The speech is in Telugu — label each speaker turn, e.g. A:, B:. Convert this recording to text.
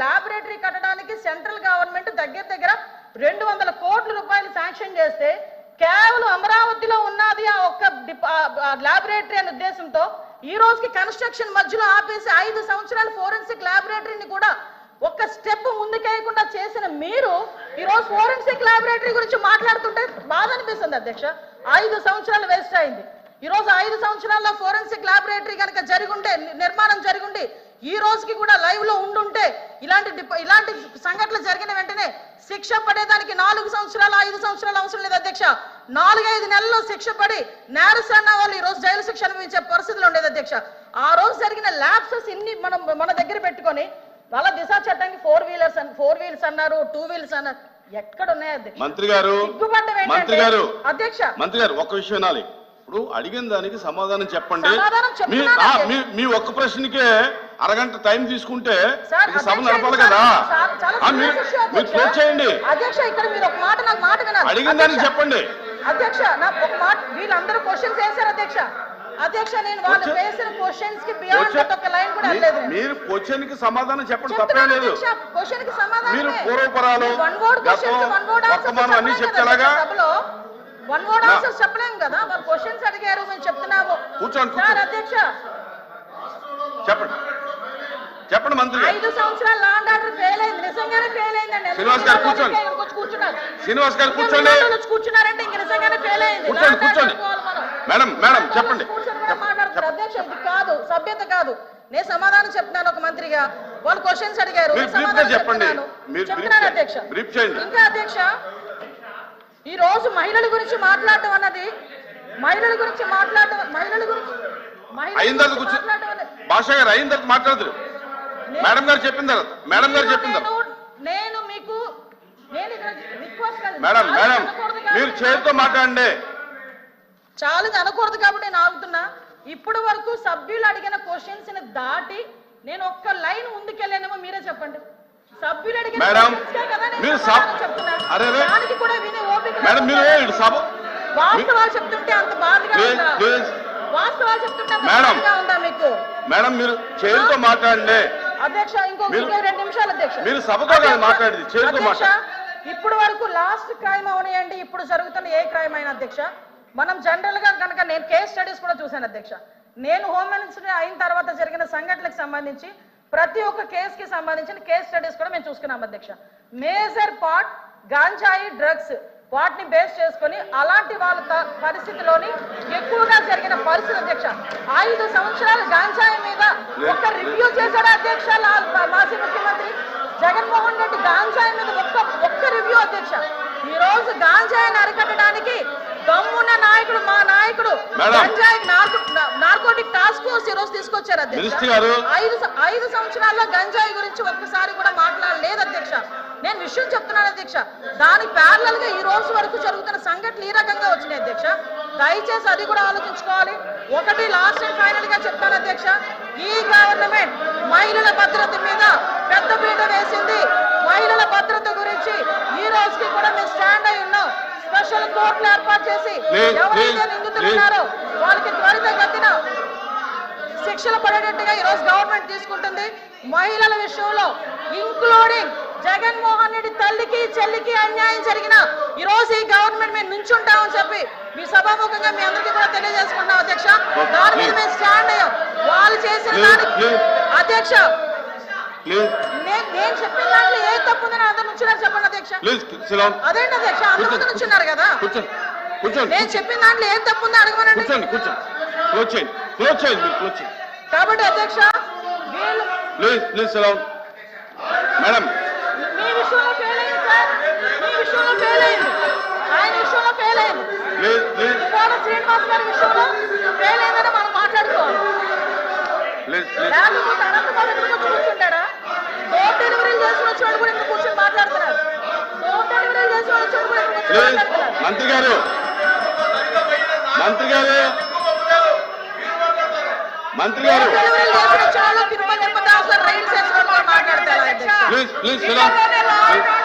A: ల్యాబొరేటరీ కట్టడానికి సెంట్రల్ గవర్నమెంట్ దగ్గర 200 కోట్ల రూపాయలు శాంక్షన్ చేస్తే కేవలం అమరావతిలో ఉన్నది ఆ ఒక్క ల్యాబొరేటరీ అనే ఉద్దేశంతో ఈ రోజుకి కన్స్ట్రక్షన్ మధ్యలో ఆపేసి 5 సంవత్సరాల ఫోరెన్సిక్ ల్యాబొరేటరీని కూడా ఒక్క స్టెప్ ముందుకేయకుండా చేసిన మీరు ఈ రోజు ఫోరెన్సిక్ ల్యాబొరేటరీ గురించి మాట్లాడుతుంటే బాధ అనిపిస్తుంది అధ్యక్ష. 5 సంవత్సరాలు వేస్ట్ అయింది. ఈ రోజు 5 సంవత్సరాల్లో ఫోరెన్సిక్ ల్యాబొరేటరీ కనుక జరిగుంటే, నిర్మాణం జరిగుండి ఈ రోజుకి కూడా లైవ్ లో ఉండుంటే ఇలాంటి సంఘటనలు జరిగిన వెంటనే శిక్ష పడేదానికి 4 సంవత్సరాలు 5 సంవత్సరాలు అవసరం లేదు అధ్యక్ష. 4-5 నెలల్లో శిక్ష పడి నేరస్తున్న వాళ్ళు ఈ రోజు జైలు శిక్ష అనుభవించే పరిస్థితులు ఉండేది అధ్యక్ష. ఆ రోజు జరిగిన ల్యాప్సెస్ ఇన్ని మన దగ్గర పెట్టుకొని వాళ్ళ దిశ చట్టానికి 4 వీలర్స్ అన్నారు, 2 వీలర్స్ అన్నారు. ఎక్కడ ఉన్నాయి అధ్యక్ష?
B: మంత్రి గారు
A: అధ్యక్ష
B: ఒక్క విషయం వినాలి. ఇప్పుడు అడిగిన దానికి సమాధానం చెప్పండి. మీ ఒక్క ప్రశ్నకే అరగంట టైం తీసుకుంటే సభ నడపాలి కదా. మీరు క్లోజ్ చేయండి.
A: అధ్యక్ష ఇక్కడ మీరు ఒక మాట నాకు మాట వినాలి.
B: అడిగిన దానికి చెప్పండి
A: అధ్యక్ష. నాకు ఒక మాట, వీళ్ళందరూ క్వశ్చన్స్ వేశారు అధ్యక్ష. అధ్యక్ష నేను వాళ్ళు వేసిన క్వశ్చన్స్ కి బియాండ్ ఒక లైన్ కూడా వెళ్ళలేదు.
B: మీరు క్వశ్చన్ కి సమాధానం చెప్పండి, తప్పే లేదు.
A: క్వశ్చన్ కి సమాధానం
B: మీరు పూర్వపరాలు వర్తమానం అన్ని చెప్తారా?
A: వన్ వర్డ్ ఆన్సర్స్ చెప్పలేం కదా. వాళ్ళు క్వశ్చన్స్ అడిగారు, మేము చెప్తున్నాము.
B: కూర్చోండి
A: సార్ అధ్యక్ష
B: చెప్పండి మంత్రి.
A: 5 సంవత్సరాల లా అండ్ ఆర్డర్ ఫెయిల్ అయింది, నిజంగానే ఫెయిల్ అయిందండి.
B: శ్రీనివాస్ గారు కూర్చోండి. శ్రీనివాస్ గారు కూర్చోండి.
A: కూర్చున్నారంటే ఇంక నిజంగానే ఫెయిల్ అయింది.
B: కూర్చోండి. మేడం చెప్పండి.
A: మాట్లాడుతున్నారు అధ్యక్ష, ఇది కాదు, సభ్యత కాదు. నేను సమాధానం చెప్తున్నాను ఒక మంత్రిగా. వాళ్ళు క్వశ్చన్స్ అడిగారు,
B: చెప్పండి.
A: చెప్తున్నాను అధ్యక్ష. ఇంకా అధ్యక్ష ఈ రోజు మహిళల గురించి మాట్లాడటం అన్నది
B: భాష గారు అయిన తర్వాత మాట్లాడదు. మేడం గారు చెప్పిన తర్వాత
A: నేను మీకు
B: మేడం మీరు చేతితో మాట్లాడండి.
A: చాలా అనకూడదు కాబట్టి నేను ఆగుతున్నా. ఇప్పటి వరకు సభ్యులు అడిగిన క్వశ్చన్స్ ని దాటి నేను ఒక్క లైన్ ముందుకెళ్ళానేమో మీరే చెప్పండి. సభ్యులు అడిగిన వాస్తవాలు చెప్తుంటే అంత బాధగా ఉందా? వాస్తవాలు చెప్తుంటే అంత బాధగా ఉందా మీకు?
B: మేడం మీరు చేతితో మాట్లాడండి
A: అధ్యక్ష. ఇంకో 2 నిమిషాలు అధ్యక్ష.
B: మీరు సభతో మాట్లాడింది చేతితో మాట్లాడండి.
A: ఇప్పటి వరకు లాస్ట్ క్రైమ్ అవనియండి, ఇప్పుడు జరుగుతున్న ఏ క్రైమ్ అయినా అధ్యక్ష, మనం జనరల్ గా కనుక నేను కేస్ స్టడీస్ కూడా చూశాను అధ్యక్ష. నేను హోమ్ మినిస్టర్ అయిన తర్వాత జరిగిన సంఘటనలకు సంబంధించి ప్రతి ఒక్క కేసుకి సంబంధించిన కేస్ స్టడీస్ కూడా మేము చూసుకున్నాం అధ్యక్ష. మేజర్ పార్ట్ గాంజాయి డ్రగ్స్ వాటిని బేస్ చేసుకొని అలాంటి వాళ్ళ పరిస్థితిలోని ఎక్కువగా జరిగిన పరిస్థితి అధ్యక్ష. 5 సంవత్సరాలు గాంజాయి మీద ఒక్క రివ్యూ చేశాడు అధ్యక్ష మాజీ ముఖ్యమంత్రి జగన్మోహన్ రెడ్డి. గాంజాయి మీద ఒక్క రివ్యూ అధ్యక్ష. ఈ రోజు గాంజాయిని అరికట్టడానికి దమ్మున్న నాయకుడు మా నాయకుడు గంజాయి నార్కోటిక్ టాస్క్ ఫోర్స్ ఈ రోజు తీసుకొచ్చారు అధ్యక్ష. 5 సంవత్సరాల్లో గంజాయి గురించి ఒక్కసారి కూడా మాట్లాడలేదు అధ్యక్ష. నేను విషయం చెప్తున్నాను అధ్యక్ష. దాని ప్యారలల్ గా ఈ రోజు వరకు జరుగుతున్న సంఘటనలు ఈ రకంగా వచ్చినాయి అధ్యక్ష. దయచేసి అది కూడా ఆలోచించుకోవాలి. ఒకటి లాస్ట్ అండ్ ఫైనల్ గా చెప్తాను అధ్యక్ష, ఈ గవర్నమెంట్ మహిళల భద్రత మీద పెద్ద పీట వేసింది. మహిళల భద్రత గురించి ఈ రోజుకి కూడా మేము స్టాండ్ అయి ఉన్నాం. స్పెషల్ కోర్టులు ఏర్పాటు చేసి ఎవరైతే నిందితులు ఉన్నారో వాళ్ళకి త్వరితగతిన శిక్షలు పడేటట్టుగా ఈ రోజు గవర్నమెంట్ తీసుకుంటుంది. మహిళల విషయంలో ఇంక్లూడింగ్ జగన్మోహన్ రెడ్డి తల్లికి చెల్లికి అన్యాయం జరిగిన ఈ రోజు ఈ గవర్నమెంట్ మేము నుంచుంటామని చెప్పి మీ సభాముఖంగా మీ అందరికీ కూడా తెలియజేసుకుంటాం అధ్యక్ష. దాని మీద మేము స్టాండ్ అయ్యాం. వాళ్ళు చేసిన దానికి అధ్యక్ష నేను చెప్పిన దాంట్లో ఏ తప్పు ఉందని అందరు నుంచున్నారు చెప్పండి అధ్యక్ష. అదేంటి అధ్యక్ష, అందరూ ముందు నుంచున్నారు కదా. నేను చెప్పిన దాంట్లో ఏం తప్పు ఉందో అడగమనండి. కాబట్టి అధ్యక్ష
B: మేడం
A: మీ విషయంలో ఫెయిల్ అయింది సార్, మీ విషయంలో ఫెయిల్ అయింది, ఆయన విషయంలో ఫెయిల్ అయింది, శ్రీనివాస్ గారి విషయంలో ఫెయిల్ అయిందని మనం మాట్లాడుకోవాలి. లేకపోతే అనంతబాబు ఎదురు వచ్చి కూర్చుంటాడా? డోర్ డెలివరీలు చేసిన వచ్చాడు కూడా ఇక్కడ కూర్చొని మాట్లాడుతున్నారు. డోర్ డెలివరీలు చేసిన వచ్చాడు కూడా ఇక్కడ కూర్చొని మాట్లాడుతున్నారు.
B: మంత్రి గారు
A: డెలివరీలు చేసిన వచ్చాడు తిరుమల తిరుపతి రైలు చేసిన మాట్లాడతారు.